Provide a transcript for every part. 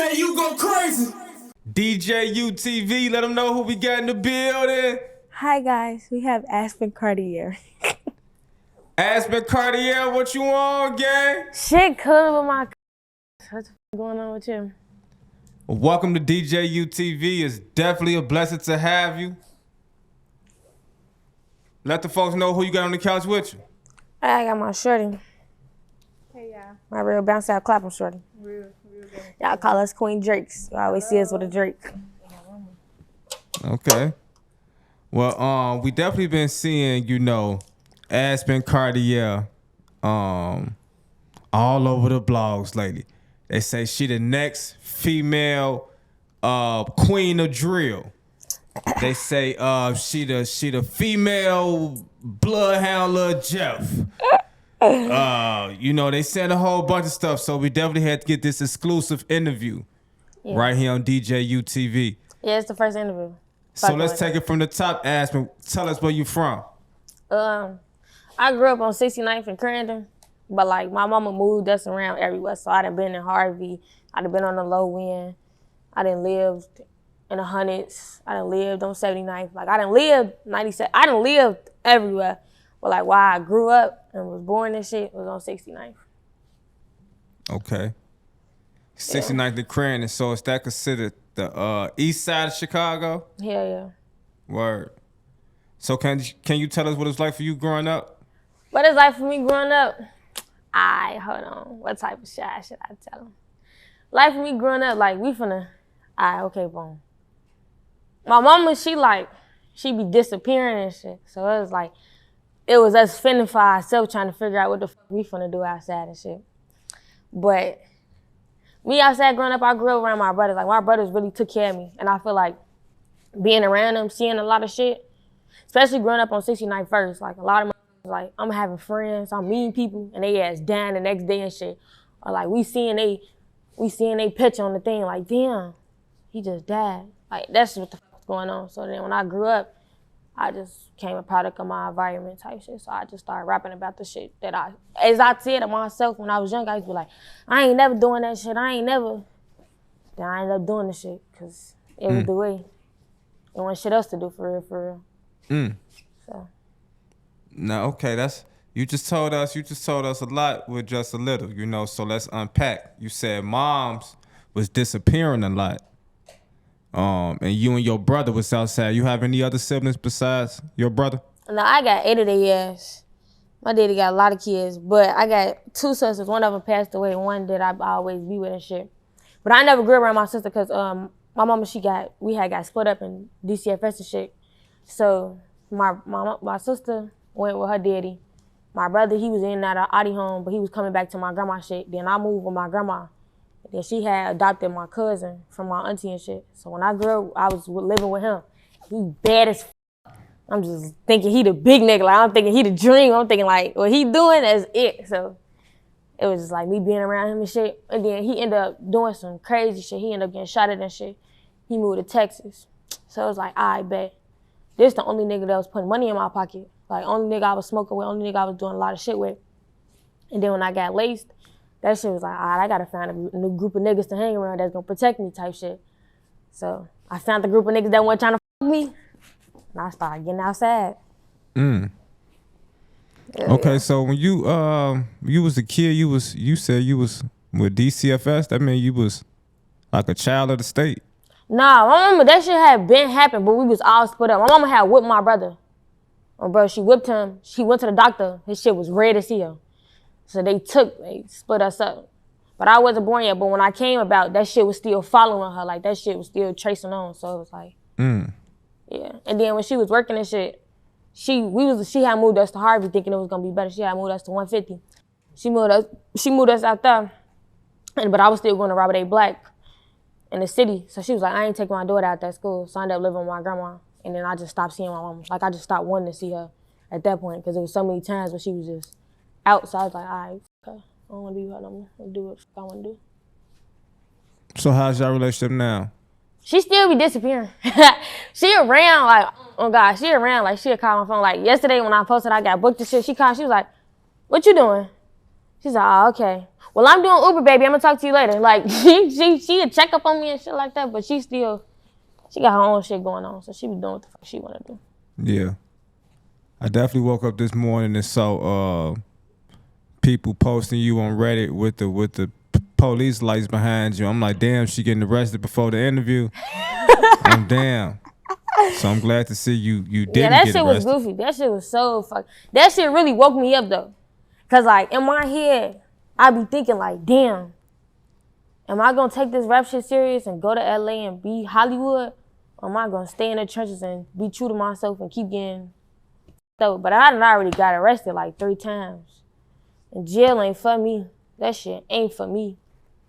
DJ, you go crazy. DJ UTV, let them know who we got in the building. Hi guys, we have Aspen Kartier. Aspen Kartier, what you on, gang? Shit, cool with my. What's going on with you? Welcome to DJ UTV. It's definitely a blessing to have you. Let the folks know who you got on the couch with you. I got my shorty. Hey, y'all. My real bounce out clapping shorty. Real good. Y'all call us Queen Drakes. You always see us with a Drake. Okay. Well, we definitely been seeing, Aspen Kartier, all over the blogs lately. They say she the next female queen of drill. They say she the female Bloodhound Lil Jeff. They said a whole bunch of stuff, so we definitely had to get this exclusive interview right here on DJ UTV. Yeah, it's the first interview. So let's take it from the top, Aspen. Tell us where you from. I grew up on 69th and Crandon, but like my mama moved us around everywhere. So I done been in Harvey, I done been on the low end, I done lived in the hundreds, I done lived on 79th. Like I done lived 97, I done lived everywhere. But like why I grew up and was born and shit was on 69th. Okay. 69th and Crandon, so is that considered the east side of Chicago? Yeah. Word. So can you tell us what it's like for you growing up? What it's like for me growing up? Hold on. What type of shy should I tell them? Life for me growing up, like okay, boom. My mama, she be disappearing and shit. So it was us fending for ourselves trying to figure out what the fuck we finna do outside and shit. But me outside growing up, I grew up around my brothers. Like my brothers really took care of me. And I feel like being around them, seeing a lot of shit, especially growing up on 69 first, like a lot of like I'm having friends, I'm meeting people, and they ass dying the next day and shit. Or like we seeing they picture on the thing, like damn, he just died. Like that's what the fuck's going on. So then when I grew up, I just became a product of my environment type shit. So I just started rapping about the shit that as I said to myself when I was young, I used to be like, I ain't never doing that shit. Then I ended up doing the shit because it was the way. There wasn't shit else to do for real. So. No, okay, you just told us a lot with just a little, so let's unpack. You said moms was disappearing a lot. And you and your brother was outside. You have any other siblings besides your brother? No, I got 8 of their ass. My daddy got a lot of kids, but I got 2 sisters. One of them passed away, one that I always be with and shit. But I never grew around my sister because my mama, we had got split up in DCFS and shit. So my sister went with her daddy. My brother, he was in and out of Audi home, but he was coming back to my grandma's shit. Then I moved with my grandma. Then she had adopted my cousin from my auntie and shit. So when I grew up, I was living with him. He bad as f. I'm just thinking he the big nigga. Like I'm thinking he the dream. I'm thinking like what he doing, that's it. So it was just like me being around him and shit. And then he ended up doing some crazy shit. He ended up getting shot at and shit. He moved to Texas. So it was like, I bet. This the only nigga that was putting money in my pocket. Like, only nigga I was smoking with, only nigga I was doing a lot of shit with. And then when I got laced, that shit was like, all right, I gotta find a new group of niggas to hang around that's gonna protect me type shit. So I found the group of niggas that weren't trying to fuck me, and I started getting outside. Yeah, okay, so when you was a kid, you said you was with DCFS, that mean you was like a child of the state? Nah, my mama, that shit had been happening, but we was all split up. My mama had whipped my brother. Oh, bro, she whipped him. She went to the doctor. His shit was red as hell. So they split us up. But I wasn't born yet. But when I came about, that shit was still following her. Like, that shit was still tracing on. So it was like, yeah. And then when she was working and shit, she had moved us to Harvey thinking it was gonna be better. She had moved us to 150. She moved us out there. But I was still going to Robert A. Black in the city. So she was like, I ain't taking my daughter out that school. So I ended up living with my grandma. And then I just stopped seeing my mama. Like, I just stopped wanting to see her at that point because there was so many times when she was just out. So I was like, all right, okay. I don't want to be with her no more. I'll do what I want to do. So how's your relationship now? She still be disappearing. She around, like, oh God, she around. Like, she'll call my phone. Like, yesterday when I posted I got booked and shit, she called, she was like, what you doing? She's like, oh, okay. well, I'm doing Uber, baby. I'm gonna talk to you later. Like she'd check up on me and shit like that, but she got her own shit going on, so she be doing what the fuck she wanna do. Yeah. I definitely woke up this morning and saw people posting you on Reddit with the police lights behind you. I'm like, damn, she getting arrested before the interview. I'm damn. So I'm glad to see you didn't get arrested. Yeah, that shit was goofy. That shit was so fuck. That shit really woke me up though. Cause like in my head, I be thinking like, damn, am I gonna take this rap shit serious and go to LA and be Hollywood? Or am I gonna stay in the trenches and be true to myself and keep getting so? But I done already got arrested like 3 times. And jail ain't for me. That shit ain't for me.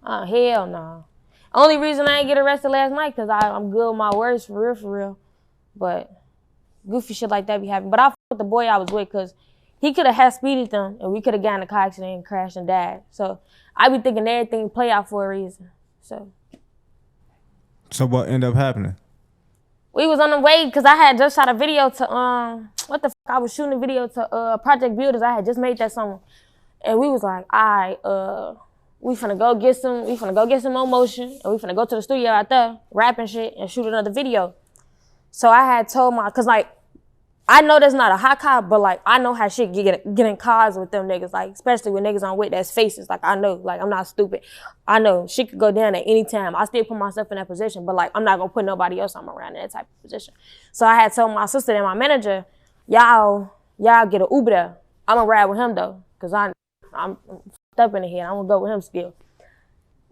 Hell no. Only reason I ain't get arrested last night cause I'm good with my words for real. But goofy shit like that be happening. But I fucked with the boy I was with cause he could have speeded them and we could have gotten in a car accident and crashed and died. So I be thinking everything play out for a reason. So what ended up happening? We was on the way because I had just shot a video to I was shooting a video to Project Builders. I had just made that song. And we was like, we finna go get some more motion and we finna go to the studio out there, rap and shit, and shoot another video. So I had told cause like, I know that's not a hot car, but like, I know how shit get in cars with them niggas, like, especially with niggas I'm with that's faces. Like, I know, like, I'm not stupid. I know shit could go down at any time. I still put myself in that position, but like, I'm not gonna put nobody else I'm around in that type of position. So I had told my sister and my manager, y'all get an Uber there. I'm gonna ride with him though, cause I'm f***ed up in the head. I'm gonna go with him still.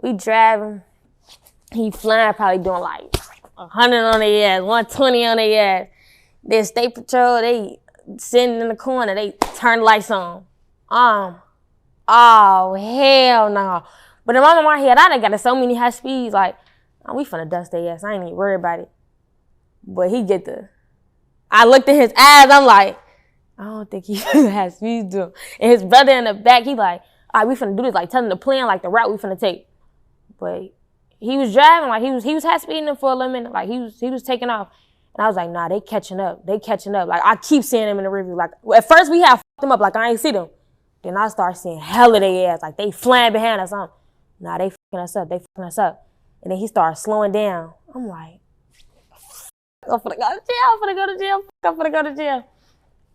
We driving, he flying, probably doing like 100 on their ass, 120 on their ass. Then State Patrol, they sitting in the corner, they turn the lights on. Oh, hell no. But in my head, I done got so many high speeds, like, we finna dust their ass. I ain't even worried about it. But I looked at his eyes, I'm like, I don't think he has speeds to him. And his brother in the back, he like, all right, we finna do this, like, tell him the plan, like, the route we finna take. But he was driving, like, he was high speeding him for a little minute, like, he was taking off. And I was like, nah, they catching up. Like, I keep seeing them in the review. Like, at first we had fucked them up, like, I ain't see them. Then I start seeing hella they ass, like, they flying behind us. Nah, they fucking us up. And then he started slowing down. I'm like, I'm finna go to jail.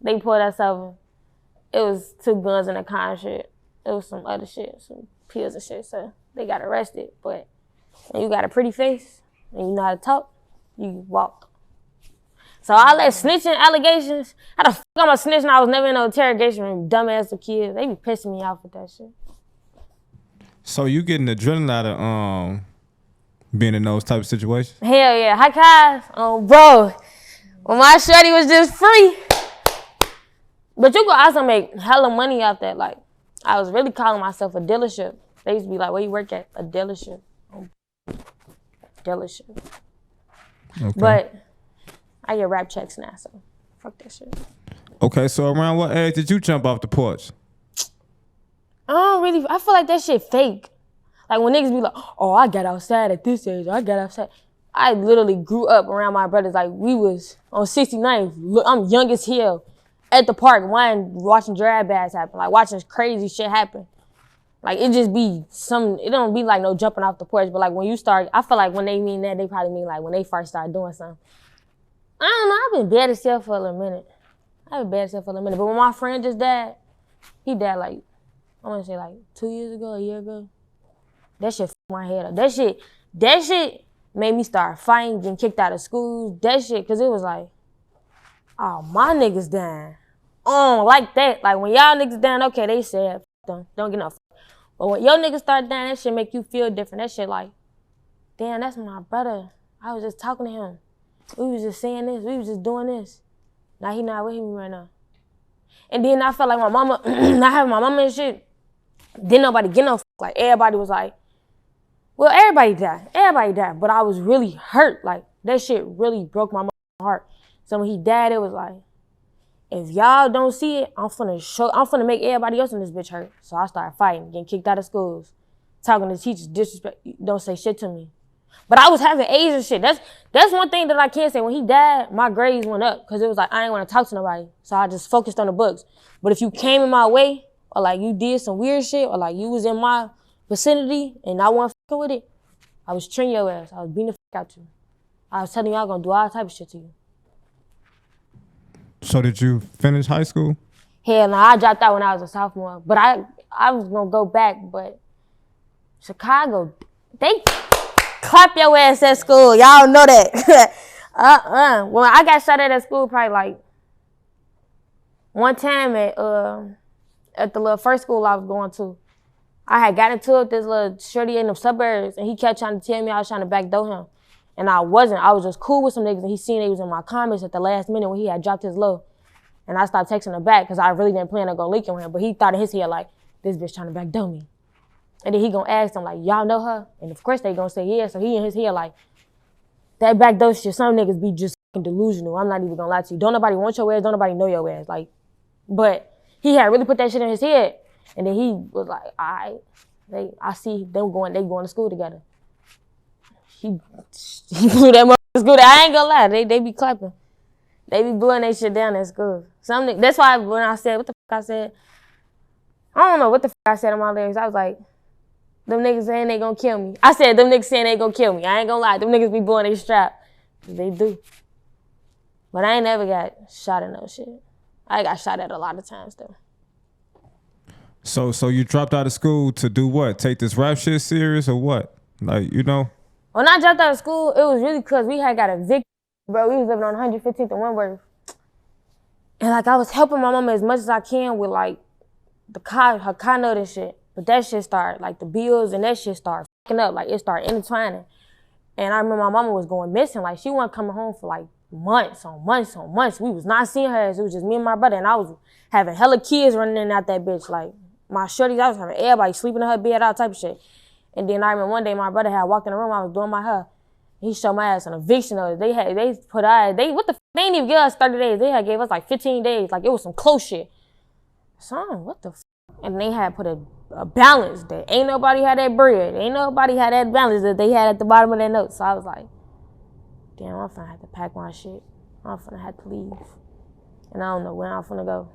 They pulled us over. It was 2 guns in a car and shit. It was some other shit, some pills and shit. So they got arrested. But when you got a pretty face and you know how to talk, you walk. So all that snitching allegations, how the fuck I'm a snitch and I was never in no interrogation room, dumbass kids. They be pissing me off with that shit. So you getting adrenaline out of being in those type of situations? Hell yeah. High guys, bro. When my shorty was just free. But you could also make hella money off that. Like, I was really calling myself a dealership. They used to be like, where you work at? A dealership. Dealership. Okay. But I get rap checks now, so fuck that shit. Okay, so around what age did you jump off the porch? I feel like that shit fake. Like when niggas be like, oh, I got outside at this age, I literally grew up around my brothers. Like we was on 69th, I'm young as hell, at the park, watching drag bags happen, like watching crazy shit happen. Like it just be it don't be like no jumping off the porch, but like when you start, I feel like when they mean that, they probably mean like when they first start doing something. I don't know, I've been bad as hell for a little minute. But when my friend just died, he died like, I want to say like 2 years ago, a year ago. That shit f***ed my head up. That shit made me start fighting, getting kicked out of school. That shit, cause it was like, oh, my niggas dying. Like that. Like when y'all niggas dying, okay, they said, f*** them, don't get no f***. But when your niggas start dying, that shit make you feel different. That shit like, damn, that's my brother. I was just talking to him. We was just saying this. We was just doing this. Now he not with me right now. And then I felt like my mama, not having my mama and shit, didn't nobody get no f***. Like everybody was like, well, everybody died. But I was really hurt. Like that shit really broke my heart. So when he died, it was like, if y'all don't see it, I'm finna make everybody else in this bitch hurt. So I started fighting, getting kicked out of schools, talking to teachers, disrespect, don't say shit to me. But I was having A's and shit. That's one thing that I can't say. When he died, my grades went up because it was like I didn't want to talk to nobody. So I just focused on the books. But if you came in my way or like you did some weird shit or like you was in my vicinity and I wasn't fucking with it, I was treating your ass. I was beating the fuck out you. I was telling y'all gonna do all type of shit to you. So did you finish high school? Hell no, I dropped out when I was a sophomore. But I was gonna go back, but Chicago, they clap your ass at school. Y'all know that. When I got shot at school, probably like one time at the little first school I was going to, I had got into it with this little shorty in the suburbs, and he kept trying to tell me I was trying to backdoor him. And I wasn't. I was just cool with some niggas, and he seen they was in my comments at the last minute when he had dropped his low. And I stopped texting him back because I really didn't plan on going leaking with him. But he thought in his head, like, this bitch trying to backdoor me. And then he gonna ask them, like, y'all know her? And of course they gonna say yeah. So he in his head, like, that backdoor shit, some niggas be just fucking delusional. I'm not even gonna lie to you. Don't nobody want your ass, don't nobody know your ass. Like, but he had really put that shit in his head. And then he was like, all right, I see them going to school together. He blew that motherfucker to school. I ain't gonna lie, they be clapping. They be blowing that shit down at school. That's why when I said, what the fuck I said, I don't know what the fuck I said in my lyrics. I was like, them niggas saying they gonna kill me. I said, them niggas saying they gonna kill me. I ain't gonna lie, them niggas be blowing their strap. They do. But I ain't never got shot at no shit. I got shot at a lot of times though. So you dropped out of school to do what? Take this rap shit serious or what? Like, you know? When I dropped out of school, it was really because we had got evicted, bro. We was living on 115th and Wentworth. And like I was helping my mama as much as I can with like her car note and shit. But that shit started, like the bills and that shit started fucking up. Like it started intertwining. And I remember my mama was going missing. Like she wasn't coming home for like months on months on months. We was not seeing her. It was just me and my brother. And I was having hella kids running in and out that bitch. Like my shorties, I was having everybody sleeping in her bed, all type of shit. And then I remember one day my brother had walked in the room, I was doing my hair. He showed my ass an eviction notice. They ain't even give us 30 days. They had gave us like 15 days. Like it was some close shit. Son, what the f? And they had put a balance that ain't nobody had that bread. Ain't nobody had that balance that they had at the bottom of their notes. So I was like, damn, I'm finna have to pack my shit. I'm finna have to leave. And I don't know where I'm finna go.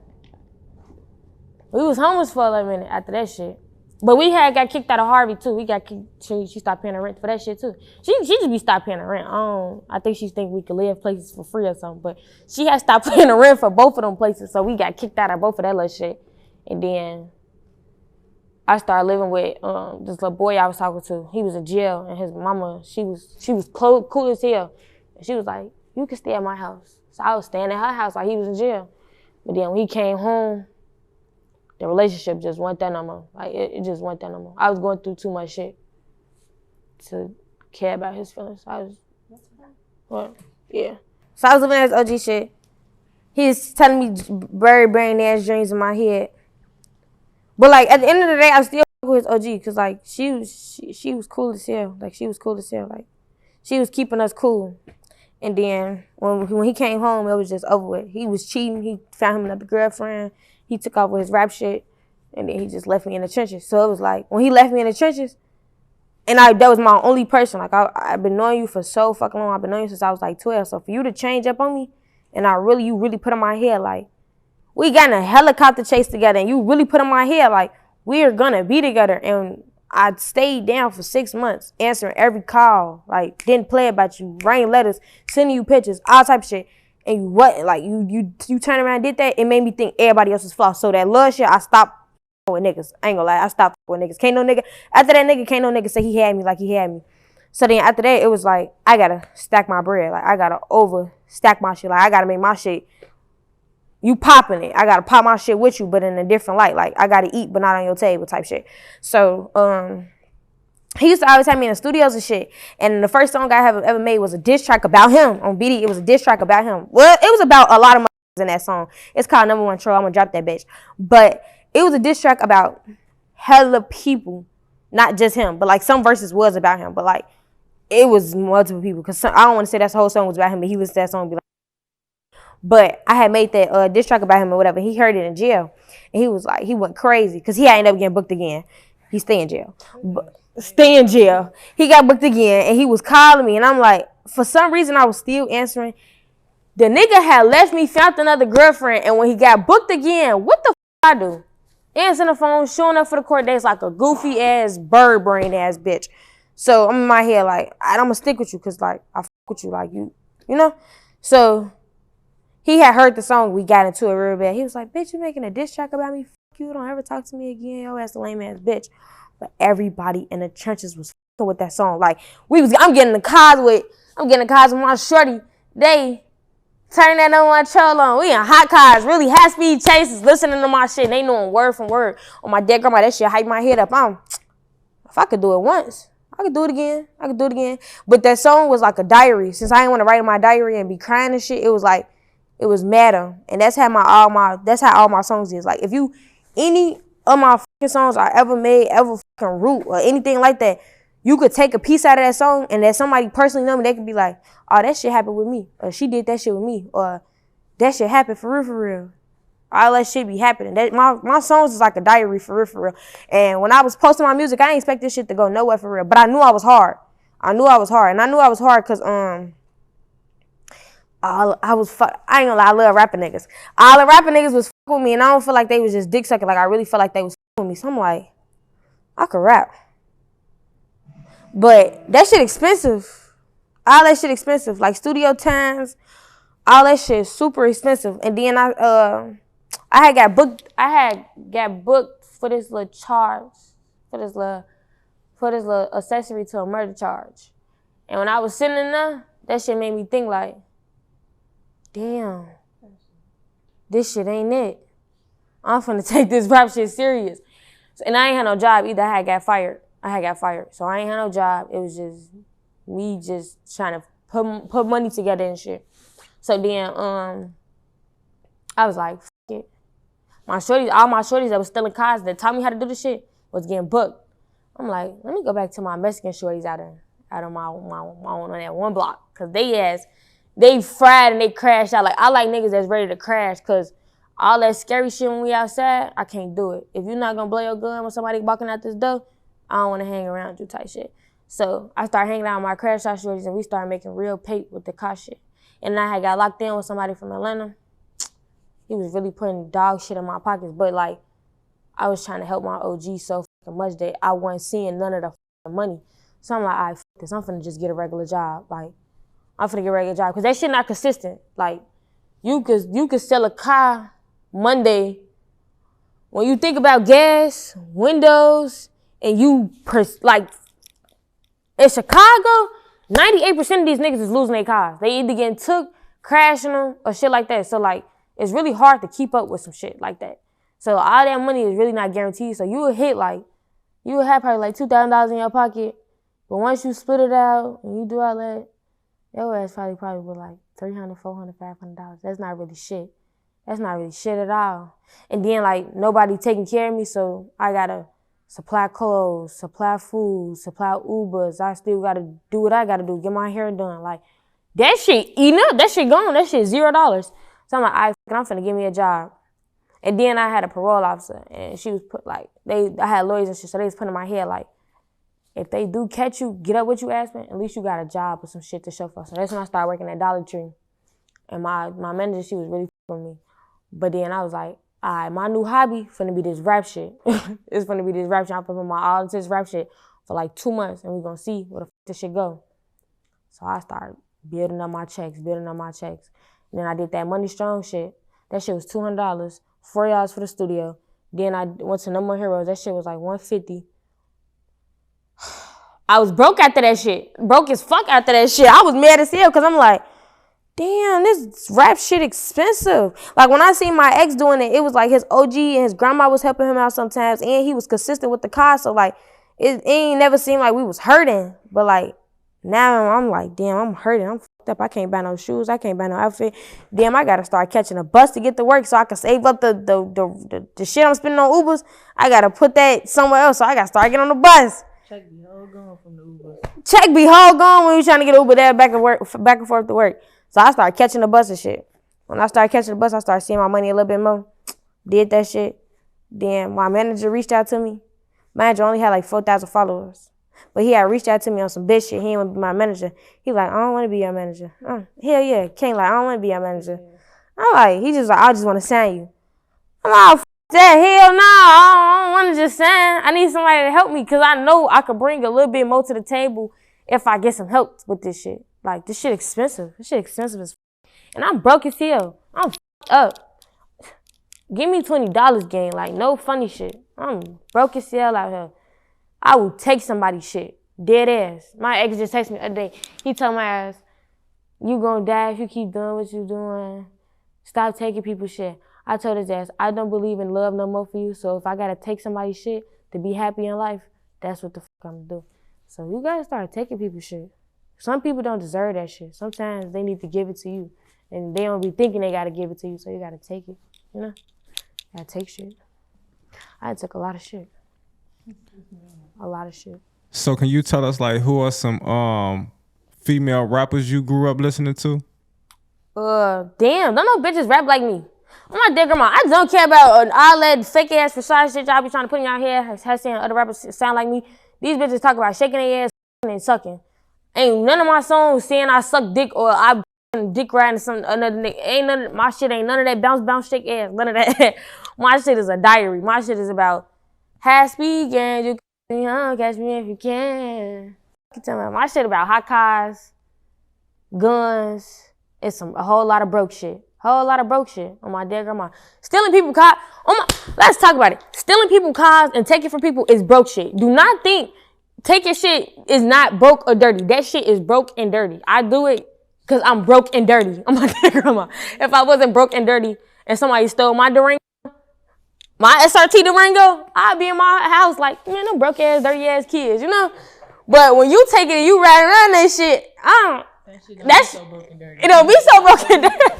We was homeless for a little minute after that shit. But we had got kicked out of Harvey too. We got kicked, she stopped paying her rent for that shit too. She just be stopped paying her rent. I think she think we could live places for free or something. But she had stopped paying the rent for both of them places. So we got kicked out of both of that little shit. And then I started living with this little boy I was talking to. He was in jail, and his mama, she was cool as hell. And she was like, you can stay at my house. So I was staying at her house while he was in jail. But then when he came home, the relationship just went there no more. Like it just went there no more. I was going through too much shit to care about his feelings. What? Yeah. So I was living at his OG shit. He's telling me very brain ass dreams in my head. But like at the end of the day, I still with his OG because like she was cool as hell. Like she was cool as hell. Like she was keeping us cool. And then when he came home, it was just over with. He was cheating. He found him another girlfriend. He took off with his rap shit, and then he just left me in the trenches. So it was like, when he left me in the trenches, and that was my only person. Like, I've been knowing you for so fucking long. I've been knowing you since I was like 12. So for you to change up on me, and you really put in my head, like, we got in a helicopter chase together, and you really put in my head, like, we are gonna be together. And I stayed down for 6 months, answering every call, like, didn't play about you, writing letters, sending you pictures, all type of shit. And you turn around and did that, it made me think everybody else was flawed. So that love shit, I stopped with niggas. I ain't gonna lie, I stopped with niggas. After that nigga, can't no nigga say he had me like he had me. So then after that, it was like, I gotta stack my bread. Like, I gotta stack my shit. Like, I gotta make my shit, you popping it. I gotta pop my shit with you, but in a different light. Like, I gotta eat, but not on your table type shit. So, he used to always have me in the studios and shit. And the first song I ever made was a diss track about him on BD. It was a diss track about him. Well, it was about a lot of in that song. It's called Number One Troll. I'm gonna drop that bitch. But it was a diss track about hella people, not just him. But like some verses was about him. But like it was multiple people. Cause I don't want to say that whole song was about him, but that song be like. But I had made that diss track about him or whatever. He heard it in jail, and he was like, he went crazy because he ended up getting booked again. He stay in jail. Stay in jail. He got booked again, and he was calling me, and I'm like, for some reason, I was still answering. The nigga had left me, found another girlfriend, and when he got booked again, what the f I do? answering the phone, showing up for the court dates like a goofy ass, bird brain ass bitch. So I'm in my head like, I'm gonna stick with you because like I fuck with you, like you know. So he had heard the song. We got into it real bad. He was like, "Bitch, you making a diss track about me? Fuck you! Don't ever talk to me again. Yo, ass a lame ass bitch." But everybody in the trenches was fucking with that song. Like I'm getting in the cars with my shorty. They turn that on my troll on. We in hot cars, really high speed chases, listening to my shit. They knowing word from word. On my dead grandma, that shit hype my head up. If I could do it once, I could do it again. But that song was like a diary. Since I didn't want to write in my diary and be crying and shit, it was like, it was meta. And that's how all my songs is. Like, if you, any of my fucking songs I ever made, ever fucking root or anything like that, you could take a piece out of that song and that somebody personally know me, they could be like, oh, that shit happened with me. Or she did that shit with me. Or that shit happened for real. All that shit be happening. My songs is like a diary for real. And when I was posting my music, I didn't expect this shit to go nowhere for real. But I knew I was hard. And I knew I was hard because I ain't gonna lie, I love rapping niggas. All the rapping niggas was fucking with me, and I don't feel like they was just dick sucking. Like, I really felt like they was fucking with me. So I'm like, I could rap. But that shit expensive. All that shit expensive. Like, studio times, all that shit is super expensive. And then I had got booked for this little charge, for this little accessory to a murder charge. And when I was sitting in there, that shit made me think like, damn, this shit ain't it. I'm finna take this rap shit serious. And I ain't had no job either. I had got fired. So I ain't had no job. It was just me just trying to put money together and shit. So then I was like, fuck it. All my shorties that was stealing cars that taught me how to do the shit was getting booked. I'm like, let me go back to my Mexican shorties out of my on that one block. Cause they fried and they crashed out. Like, I like niggas that's ready to crash, cause all that scary shit when we outside, I can't do it. If you're not gonna blow your gun when somebody walking out this door, I don't wanna hang around you type shit. So I started hanging out with my crash out shorties and we started making real paper with the car shit. And I had got locked in with somebody from Atlanta. He was really putting dog shit in my pockets, but like, I was trying to help my OG so fucking much that I wasn't seeing none of the fucking money. So I'm like, all right, fuck this. I'm finna just get a regular job. Like, I'm finna get a regular job. Cause that shit not consistent. Like, you could sell a car Monday. When you think about gas, windows, and like, in Chicago, 98% of these niggas is losing their cars. They either getting took, crashing them, or shit like that. So like, it's really hard to keep up with some shit like that. So all that money is really not guaranteed. So you will have probably like $2,000 in your pocket. But once you split it out and you do all that, your ass probably with like $300, $400, $500. That's not really shit. That's not really shit at all. And then like nobody taking care of me, so I gotta supply clothes, supply food, supply Ubers. I still gotta do what I gotta do, get my hair done. Like, that shit eating up, that shit gone, that shit $0. So I'm like, I'm finna give me a job. And then I had a parole officer, and she was put like, I had lawyers and shit, so they was putting in my head like, if they do catch you, get up with you, Aspen, at least you got a job or some shit to show for. So that's when I started working at Dollar Tree. And my manager, she was really with me. But then I was like, all right, my new hobby finna be this rap shit. It's finna be this rap shit. I'm putting my all into this rap shit for like 2 months, and we gonna see where the this shit go. So I started building up my checks. And then I did that Money Strong shit. That shit was $200, $40 for the studio. Then I went to No More Heroes. That shit was like $150. I was broke after that shit. Broke as fuck after that shit. I was mad as hell because I'm like, damn, this rap shit expensive. Like, when I seen my ex doing it, it was like his OG and his grandma was helping him out sometimes, and he was consistent with the cost. So, like, it ain't never seemed like we was hurting. But, like, now I'm like, damn, I'm hurting. I'm fucked up. I can't buy no shoes. I can't buy no outfit. Damn, I got to start catching a bus to get to work so I can save up the shit I'm spending on Ubers. I got to put that somewhere else, so I got to start getting on the bus. Check be whole gone from the Uber. Check be whole gone when we trying to get Uber there back and forth to work. So I started catching the bus and shit. When I started catching the bus, I started seeing my money a little bit more. Did that shit. Then my manager reached out to me. Manager only had like 4,000 followers. But he had reached out to me on some bitch shit. He didn't want to be my manager. He like, I don't want to be your manager. Hell yeah. Can't like, I don't want to be your manager. I'm like, he just like, I just want to sign you. I'm like, oh, Said, hell no, I don't want to just sign. I need somebody to help me because I know I could bring a little bit more to the table if I get some help with this shit. Like, this shit expensive. This shit expensive as and I'm broke as hell. I'm up. Give me $20 gang. Like, no funny shit. I'm broke as hell out here. I will take somebody's shit. Dead ass. My ex just texted me the other day. He told my ass, you gonna die if you keep doing what you doing. Stop taking people's shit. I told his ass, I don't believe in love no more for you, so if I gotta take somebody's shit to be happy in life, that's what the fuck I'm gonna do. So you gotta start taking people's shit. Some people don't deserve that shit. Sometimes they need to give it to you, and they don't be thinking they gotta give it to you, so you gotta take it, you know? You gotta take shit. I took a lot of shit. A lot of shit. So can you tell us, like, who are some female rappers you grew up listening to? Damn, don't no bitches rap like me. I'm my dead grandma. I don't care about all that fake ass facade shit y'all be trying to put in y'all head. Has saying other rappers sound like me. These bitches talk about shaking their ass and sucking. Ain't none of my songs saying I suck dick or I dick riding some another nigga. Ain't none of my shit. Ain't none of that bounce shake ass. None of that. My shit is a diary. My shit is about high speed gang. You can catch me if you can. My shit about hot cars, guns. It's a whole lot of broke shit. Whole lot of broke shit on my dead grandma. Stealing people's cars. Let's talk about it. Stealing people's cars and taking from people is broke shit. Do not think taking shit is not broke or dirty. That shit is broke and dirty. I do it because I'm broke and dirty on my dead grandma. If I wasn't broke and dirty and somebody stole my Durango, my SRT Durango, I'd be in my house like, man, them broke ass, dirty ass kids, you know? But when you take it and you ride around that shit, That shit don't be so broken dirty. It don't be so broken dirty.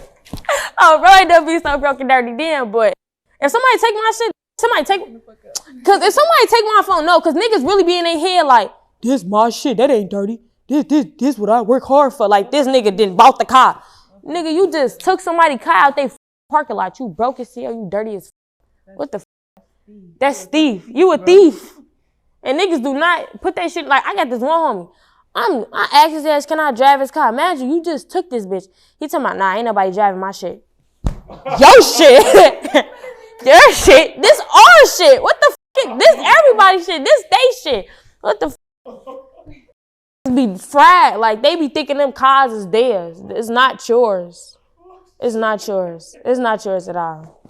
Oh, bro, it don't be so broken dirty then. But if somebody take my shit, cause if somebody take my phone, no, cause niggas really be in their head like, this my shit, that ain't dirty. This what I work hard for. Like this nigga didn't bought the car. Nigga, you just took somebody's car out they parking lot. You broke as hell, you dirty as what the That's thief. You a thief. And niggas do not put that shit, like, I got this one homie. I asked his ass, can I drive his car? Imagine you just took this bitch. He talking about, nah, ain't nobody driving my shit. Your shit. Your shit. This our shit. What the fuck? This everybody's shit. This they shit. What the fuck? Be fried. Like, they be thinking them cars is theirs. It's not yours. It's not yours. It's not yours at all.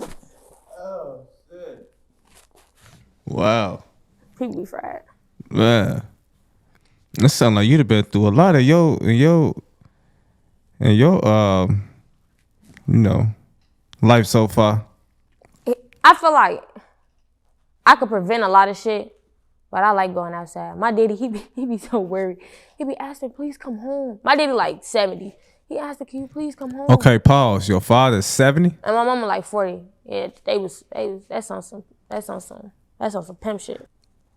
Oh, shit. Wow. People be fried. Man. That sound like you'd have been through a lot of your life so far. I feel like I could prevent a lot of shit, but I like going outside. My daddy, he be so worried. He be asking, please come home. My daddy like 70. He asked, can you please come home? Okay, pause. Your father's 70? And my mama like 40. Yeah, that's on some pimp shit.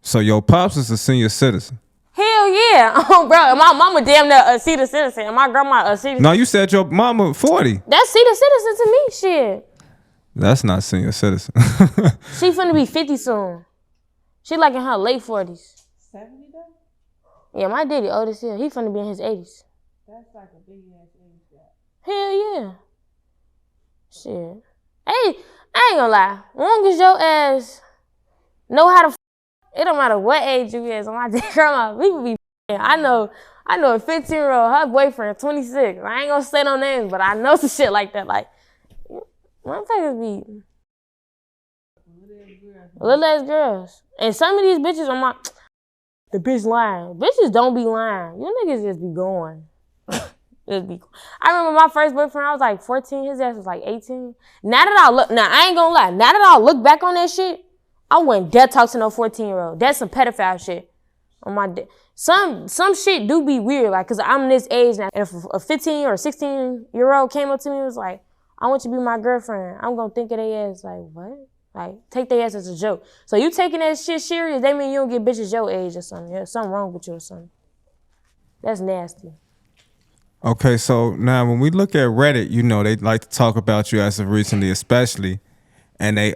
So your pops is a senior citizen? Hell yeah. Oh, bro, my mama damn near a senior citizen, and my grandma a senior. No, you said your mama 40. That's senior citizen to me, shit. That's not senior citizen. She finna be 50 soon. She like in her late 40s. 70 though? Yeah, my daddy old as hell. He finna be in his 80s. That's like a big ass age gap. Hell yeah. Shit. Hey, I ain't gonna lie. Long as your ass know how to it don't matter what age you is. On my dead grandma, people be I know a 15-year-old, her boyfriend 26. I ain't gonna say no names, but I know some shit like that. Like, motherfuckers be little ass girls. And some of these bitches on the bitch lying. Bitches don't be lying. You niggas just be going. I remember my first boyfriend, I was like 14, his ass was like 18. Now I ain't gonna lie, now that I look back on that shit, I wouldn't dare talk to no 14-year-old. That's some pedophile shit. On my some shit do be weird, like, cause I'm this age now. And if a 15 or 16-year-old came up to me and was like, I want you to be my girlfriend, I'm gonna think of their ass like, what? Like, take their ass as a joke. So you taking that shit serious, they mean you don't get bitches your age or something. There's something wrong with you or something. That's nasty. Okay, so now when we look at Reddit, they like to talk about you as of recently, especially, and they're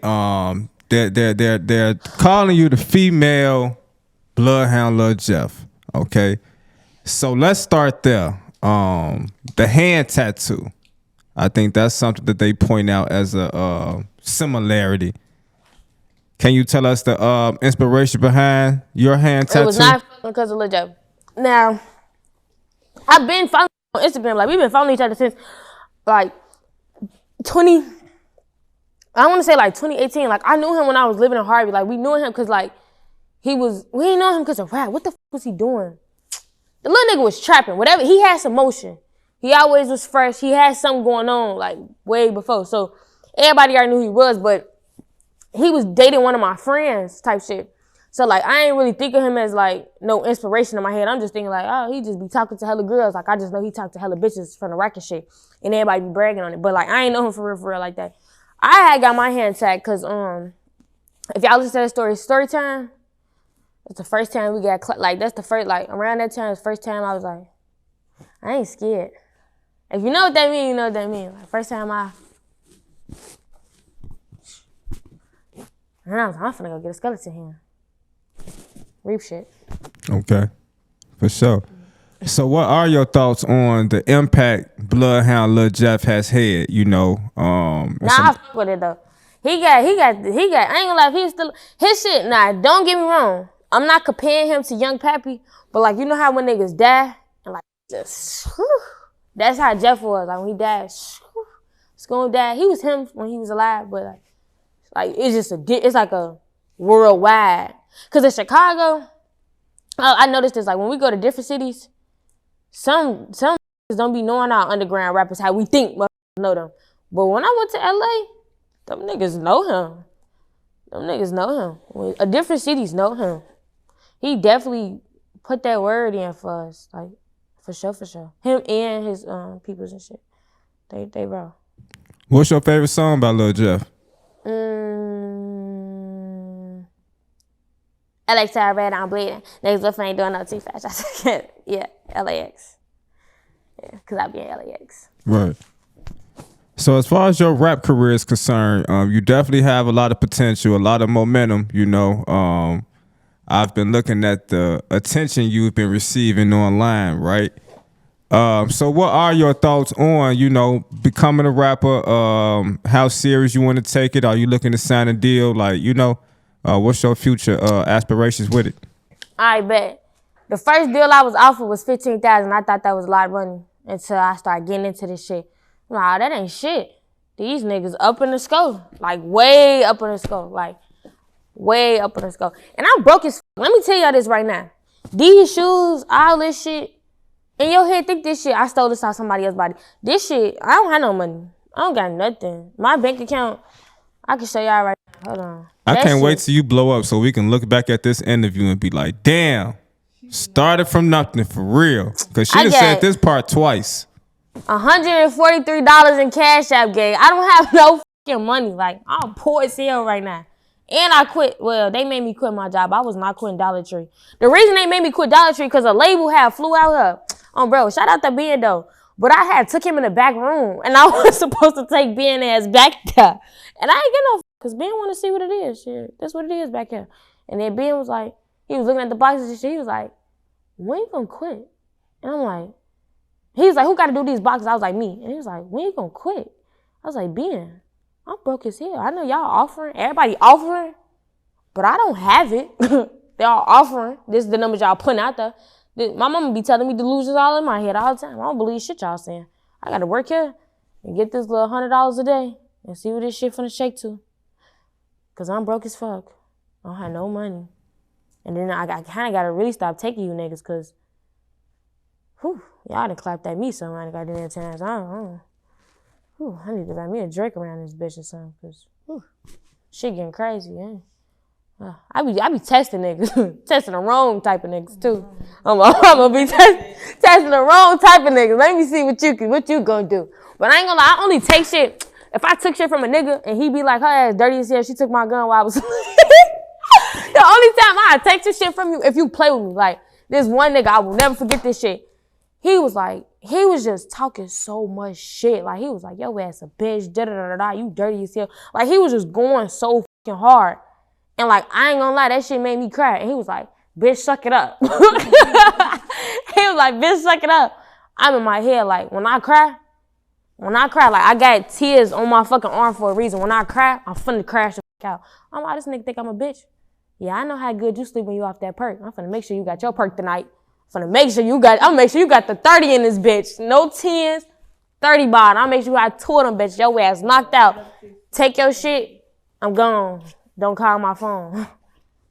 calling you the female Bloodhound Lil Jeff. Okay, so let's start there. The hand tattoo, I think that's something that they point out as a similarity Can you tell us the inspiration behind your hand tattoo? It was not because of Lil Jeff. Now, I've been following on Instagram. Like, we've been following each other since, like, 2018. Like, I knew him when I was living in Harvey. Like, we knew him because, like, we didn't know him because of rap. What the was he doing? The little nigga was trapping. Whatever. He had some motion. He always was fresh. He had something going on, like, way before. So, everybody already knew who he was, but he was dating one of my friends type shit. So, like, I ain't really think of him as, like, no inspiration in my head. I'm just thinking, like, oh, he just be talking to hella girls. Like, I just know he talked to hella bitches from the racket shit. And everybody be bragging on it. But, like, I ain't know him for real like that. I had got my hand tagged because, if y'all listen to that story time, it's the first time we got, that's the first, like, around that time, it's the first time I was like, I ain't scared. If you know what that mean, you know what that mean. Like, first time and I was like, I'm finna go get a skeleton here. Reap shit. Okay, for sure. So what are your thoughts on the impact Bloodhound Lil Jeff has had, you know? I fuck with it though. He got, I ain't gonna lie, he's still, his shit, don't get me wrong. I'm not comparing him to Young Pappy, but like, you know how when niggas die, and like, just, that's how Jeff was. Like, when he died, it's gonna die. He was him when he was alive, but like it's just it's like a worldwide. Cause in Chicago, I noticed this, like when we go to different cities, some don't be knowing our underground rappers how we think motherfuckers know them. But when I went to LA, them niggas know him. A different cities know him. He definitely put that word in for us, like for sure. Him and his peoples and shit. They raw. What's your favorite song by Lil Jeff? LX I red, I'm bleeding. Niggas left ain't doing no too fast. I said, yeah, LAX. Yeah, cause I be in LAX. Right. So as far as your rap career is concerned, you definitely have a lot of potential, a lot of momentum, you know. I've been looking at the attention you've been receiving online, right? So what are your thoughts on, you know, becoming a rapper? How serious you want to take it? Are you looking to sign a deal? Like, you know, what's your future aspirations with it? I bet. The first deal I was offered was $15,000. I thought that was a lot of money until I started getting into this shit. Nah, that ain't shit. These niggas up in the scope. Like, way up in the scope. Like, way up in the scope. And I'm broke as f***. Let me tell y'all this right now. These shoes, all this shit, in your head, think this shit, I stole this off somebody else's body. This shit, I don't have no money. I don't got nothing. My bank account, I can show y'all right now. Hold on. I can't wait till you blow up so we can look back at this interview and be like, damn, started from nothing for real. Because she done said this part twice. $143 in Cash App game. I don't have no fucking money. Like, I'm poor as hell right now. And I quit. Well, they made me quit my job. I was not quitting Dollar Tree. The reason they made me quit Dollar Tree because a label had flew out here. Bro, shout out to Ben though. But I had took him in the back room and I was supposed to take Ben ass back there. And I ain't get no because Ben want to see what it is. Shit, that's what it is back here. And then Ben was like, he was looking at the boxes and shit. He was like, when you gonna quit? And I'm like, he was like, who got to do these boxes? I was like, me. And he was like, when you gonna quit? I was like, Ben, I'm broke as hell. I know y'all offering, everybody offering, but I don't have it. They all offering. This is the numbers y'all putting out there. My mama be telling me delusions all in my head all the time. I don't believe shit y'all saying. I gotta work here and get this little $100 a day and see what this shit finna shake to. Cause I'm broke as fuck. I don't have no money. And then I kinda gotta really stop taking you niggas cause y'all done clapped at me so many goddamn times. I need to buy me a drink around this bitch or something, cause shit getting crazy, man. I be testing niggas, testing the wrong type of niggas too. I'm gonna be testing the wrong type of niggas. Let me see what you gonna do. But I ain't gonna lie, I only take shit. If I took shit from a nigga and he be like, her ass dirty as hell, she took my gun while I was the only time I take this shit from you if you play with me. Like, this one nigga, I will never forget this shit. He was just talking so much shit. Like, he was like, yo ass a bitch, da-da-da-da-da, you dirty as hell. Like, he was just going so fucking hard. And like, I ain't gonna lie, that shit made me cry. And he was like, bitch, suck it up. He was like, bitch, suck it up. I'm in my head, like, when I cry, like, I got tears on my fucking arm for a reason. When I cry, I'm finna crash the out. I'm like, this nigga think I'm a bitch. Yeah, I know how good you sleep when you off that perk. I'm finna make sure you got your perk tonight. I'm gonna make sure you got the 30 in this bitch. No 10s, 30 bottom. I'll make sure you got 2 of them bitch. Your ass knocked out. Take your shit. I'm gone. Don't call my phone.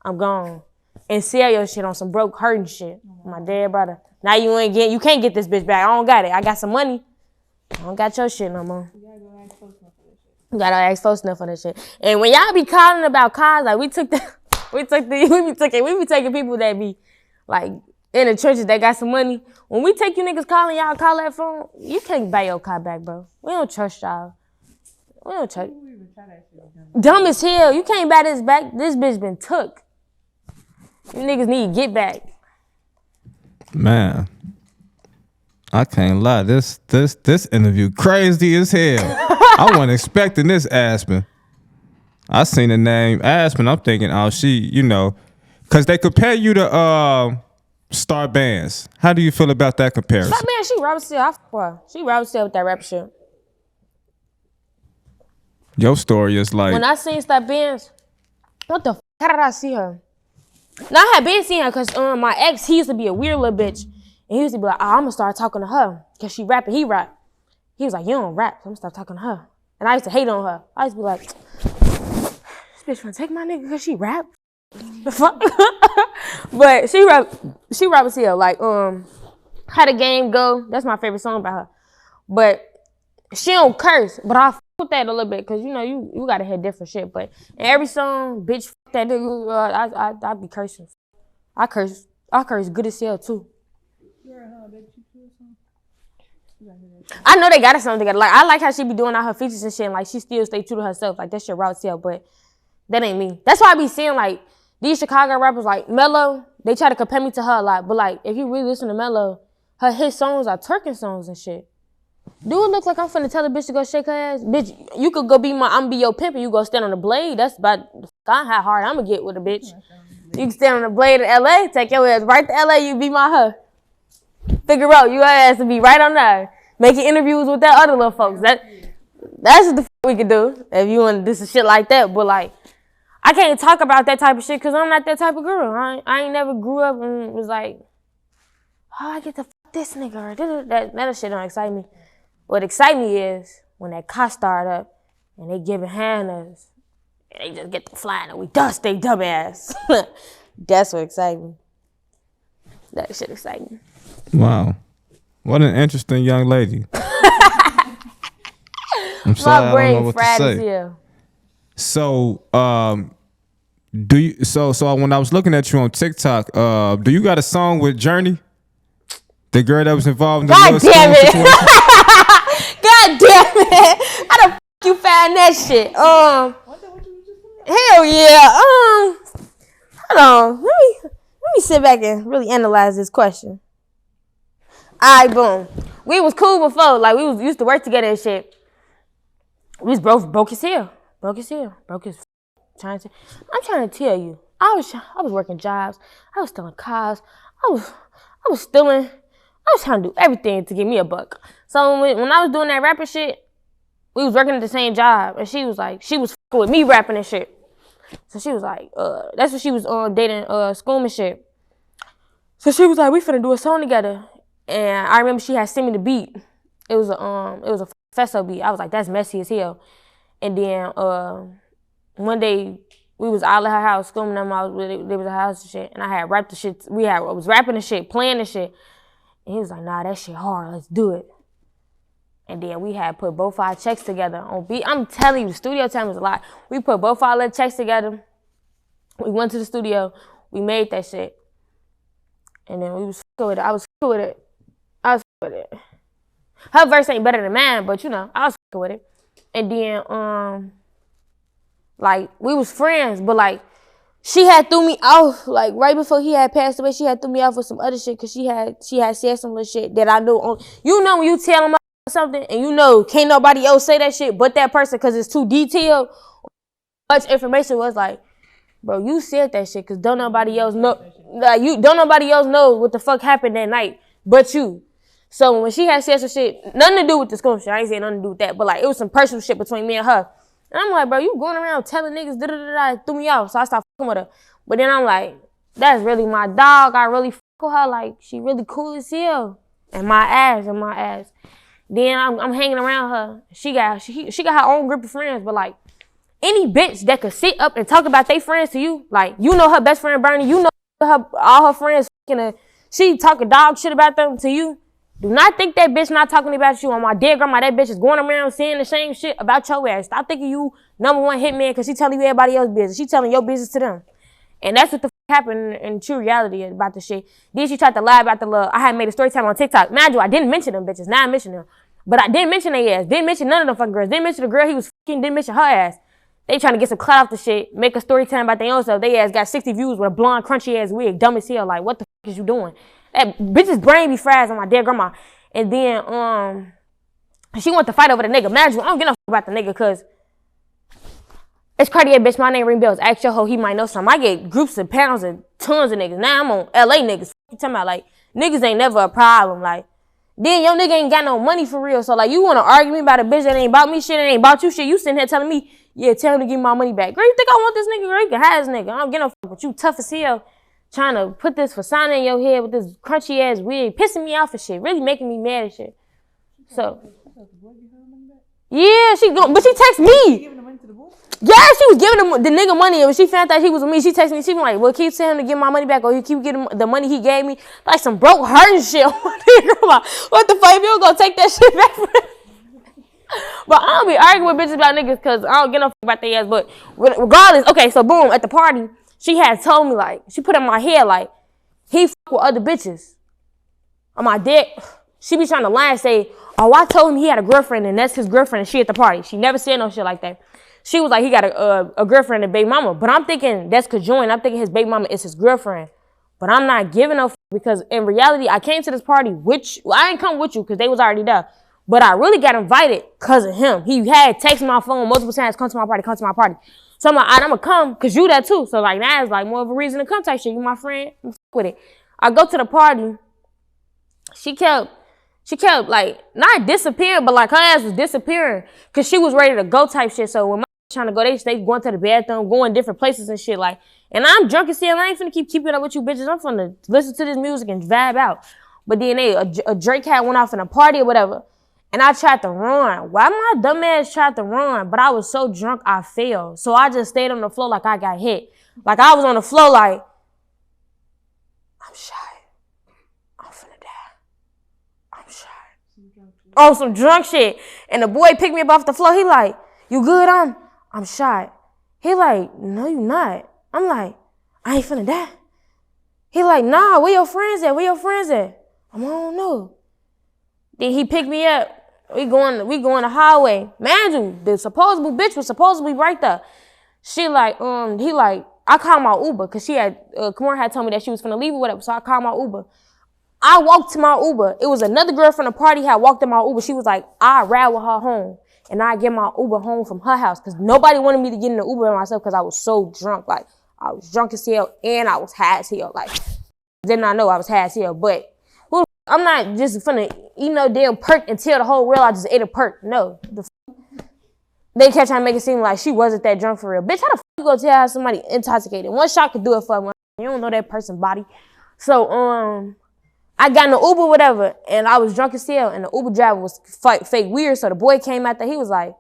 I'm gone. And sell your shit on some broke hurting shit. My dead brother. Now you can't get this bitch back. I don't got it. I got some money. I don't got your shit no more. You gotta ask folks enough for that shit. And when y'all be calling about cars, like we be taking people that be like in the churches that got some money. When we take you niggas calling y'all call that phone, you can't buy your car back, bro. We don't trust y'all. We don't trust. Dumb as hell. You can't buy this back. This bitch been took. You niggas need to get back. Man, I can't lie. This interview crazy as hell. I wasn't expecting this Aspen. I seen the name Aspen. I'm thinking, oh, she, because they compare you to Star Bandz. How do you feel about that comparison? Star Bandz, she Robert Steele. I fuck her. She Robert Steele with that rap shit. Your story is like... When I seen Star Bandz, what the fuck? How did I see her? Now, I had been seeing her because my ex, he used to be a weird little bitch. And he used to be like, I'm going to start talking to her because she rapping. He rap. He was like, you don't rap, so I'm going to start talking to her. And I used to hate on her. I used to be like, this bitch finna take my nigga because she rap? The fuck? But she rap as hell. Like, How the Game Go, that's my favorite song by her. But she don't curse, but I fuck with that a little bit because, you got to hear different shit. But in every song, bitch, fuck that nigga, I be cursing. I curse good as hell, too. I know they got a song together. Like, I like how she be doing all her features and shit, and like she still stay true to herself. Like, that shit raw as hell, but that ain't me. That's why I be seeing like these Chicago rappers like Mello. They try to compare me to her a lot, but like if you really listen to Mello, his songs are twerking songs and shit. Do it look like I'm finna tell a bitch to go shake her ass? Bitch, you could go I'm be your pimp and you go stand on the blade. That's about how hard I'm gonna get with a bitch. You can stand on the blade in LA, take your ass right to LA, you be my her. Figure out your ass to be right on there. Making interviews with that other little folks. That's what the we could do if you want to do some shit like that. But like, I can't talk about that type of shit because I'm not that type of girl. I ain't never grew up and was like, oh, I get to fuck this nigga. Or that shit don't excite me. What excite me is when that car start up and they giving hand us and they just get to flying and we dust they dumb ass. That's what excites me. That shit excite me. Wow. What an interesting young lady. I'm sorry, My brain I don't know what fried to as say. hell. So, so when I was looking at you on TikTok, do you got a song with Jurnee? The girl that was involved in the God Lil damn Scoom it. situation? God damn it. How the f*** you find that shit? Hell yeah. Hold on. Let me sit back and really analyze this question. Alright, boom. We was cool before. Like, we used to work together and shit. We was broke as hell. I'm trying to tell you. I was working jobs. I was stealing cars. I was trying to do everything to get me a buck. So when I was doing that rapping shit, we was working at the same job. And she was fucking with me rapping and shit. So she was like, that's what she was dating Scoom and shit. So she was like, we finna do a song together. And I remember she had sent me the beat. It was a Fesso beat. I was like, that's messy as hell. And then one day we was all at her house, Scoom and them, there was a house and shit. And I had rapped the shit. I was rapping the shit, playing the shit. And he was like, nah, that shit hard. Let's do it. And then we had put both our checks together on beat. I'm telling you, the studio time was a lot. We put both our little checks together. We went to the studio. We made that shit. And then we was fucking with it. I was fucking with it. Her verse ain't better than mine, but I was fucking with it. And then, like, we was friends, but like, she had threw me off, like, right before he had passed away, she had threw me off with some other shit, cause she had said some little shit that I knew. When you tell them something, and can't nobody else say that shit but that person, cause it's too detailed. Much information was like, bro, you said that shit, cause don't nobody else know. Like, don't nobody else know what the fuck happened that night, but you. So when she had said some shit, nothing to do with the school shit, I ain't saying nothing to do with that, but like, it was some personal shit between me and her. And I'm like, bro, you going around telling niggas da-da-da-da, threw me off. So I stopped fucking with her. But then I'm like, that's really my dog. I really fuck with her. Like, she really cool as hell. And my ass. Then I'm hanging around her. She got her own group of friends, but like, any bitch that could sit up and talk about their friends to you, like, you know her best friend Bernie, you know all her friends fucking her, she talking dog shit about them to you. Do not think that bitch not talking about you. On my dead grandma, that bitch is going around saying the same shit about your ass. Stop thinking you #1 hitman because she telling you everybody else's business. She telling your business to them. And that's what the happened in true reality about the shit. Then she tried to lie about the love. I had made a story time on TikTok. Mind you, I didn't mention them bitches. Now I mention them. But I didn't mention their ass. Didn't mention none of them fucking girls. Didn't mention the girl he was fucking. Didn't mention her ass. They trying to get some clout off the shit. Make a story time about their own stuff. They ass got 60 views with a blonde, crunchy ass wig. Dumb as hell. Like, what the fuck is you doing? That bitch's brain be fried on my dead grandma. And then, she want to fight over the nigga. Imagine, I don't give no fuck about the nigga because it's Cartier, bitch. My name ring bells. Ask your hoe, he might know something. I get groups of pounds and tons of niggas. Now I'm on LA niggas. You talking about, like, niggas ain't never a problem. Like, then your nigga ain't got no money for real. So, like, you want to argue me about a bitch that ain't about me shit, that ain't about you shit. You sitting here telling me, yeah, tell him to give me my money back. Girl, you think I want this nigga? Girl, you can have this nigga. I don't get no fuck, but you tough as hell trying to put this persona in your head with this crunchy ass wig, pissing me off and shit, really making me mad and shit. So, yeah, but she text me. Yeah, she was giving the nigga money, and when she found out he was with me, she texted me. She was like, well, keep telling him to give my money back, or you keep getting the money he gave me. Like some broke hurting shit. Like, what the fuck? If you don't go take that shit back from him? But I don't be arguing with bitches about niggas because I don't get no fuck about their ass. But regardless, okay, so boom, at the party, she had told me, like, she put in my head, like, he fuck with other bitches. On my dick, she be trying to lie and say, oh, I told him he had a girlfriend and that's his girlfriend and she at the party. She never said no shit like that. She was like, he got a girlfriend and a baby mama. But I'm thinking that's conjoined. I'm thinking his baby mama is his girlfriend. But I'm not giving no because in reality, I came to this party I ain't come with you because they was already there. But I really got invited because of him. He had texted my phone multiple times, come to my party, come to my party. So I'm like, I'm going to come because you there too. So like now it's like more of a reason to come type shit. You my friend, I'm with it. I go to the party. She kept like not disappearing, but like her ass was disappearing because she was ready to go type shit. So when my trying to go, they going to the bathroom, going different places and shit like. And I'm drunk as hell. I ain't finna keep keeping up with you bitches. I'm finna listen to this music and vibe out. But then a Drake hat went off in a party or whatever. And I tried to run. Why my dumb ass tried to run? But I was so drunk I fell. So I just stayed on the floor like I got hit. Like I was on the floor like, I'm shy. I'm finna die. I'm shy. On some drunk shit. And the boy picked me up off the floor. He like, you good? I'm shot. He like, no, you not. I'm like, I ain't finna die. He like, nah, where your friends at? Where your friends at? I don't know. Then he picked me up. We going the highway. Man, you, the supposable bitch was supposed to be right there. She like, he like, I called my Uber because she had, Kamora had told me that she was finna leave or whatever. So I called my Uber. I walked to my Uber. It was another girl from the party had walked in my Uber. She was like, I ride with her home. And I get my Uber home from her house because nobody wanted me to get in the Uber by myself because I was so drunk. Like, I was drunk as hell and I was high as hell. Like, did not know I was high as hell. But I'm not just finna eat no damn perk and tell the whole world I just ate a perk. No. They kept trying to make it seem like she wasn't that drunk for real. Bitch, how the fuck you gonna tell how somebody intoxicated? One shot could do it for one. You don't know that person's body. So, I got in the Uber, whatever, and I was drunk as hell, and the Uber driver was fake weird, so the boy came out there, he was like,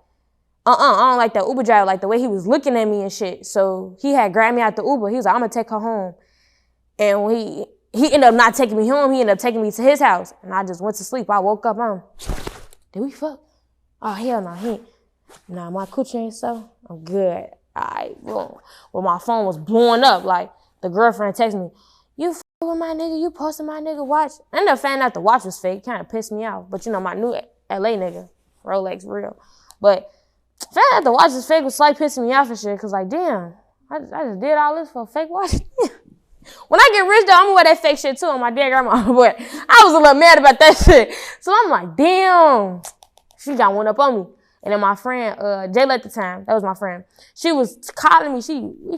I don't like that Uber driver, like the way he was looking at me and shit, so he had grabbed me out the Uber, he was like, I'm gonna take her home, and when he ended up not taking me home, he ended up taking me to his house, and I just went to sleep. I woke up, did we fuck? Oh, hell no, nah, my coochie ain't so, I'm good, alright, boom. Well, my phone was blowing up, like, the girlfriend texted me, you with my nigga, you posted my nigga watch. I ended up finding out the watch was fake, kind of pissed me off. But you know, my new LA nigga, Rolex real. But finding out the watch was fake was slight pissing me off and shit, cause like, damn, I just did all this for a fake watch. When I get rich though, I'm gonna wear that fake shit too on my dead grandma. But I was a little mad about that shit. So I'm like, damn, she got one up on me. And then my friend, Jayla at the time, that was my friend, she was calling me, we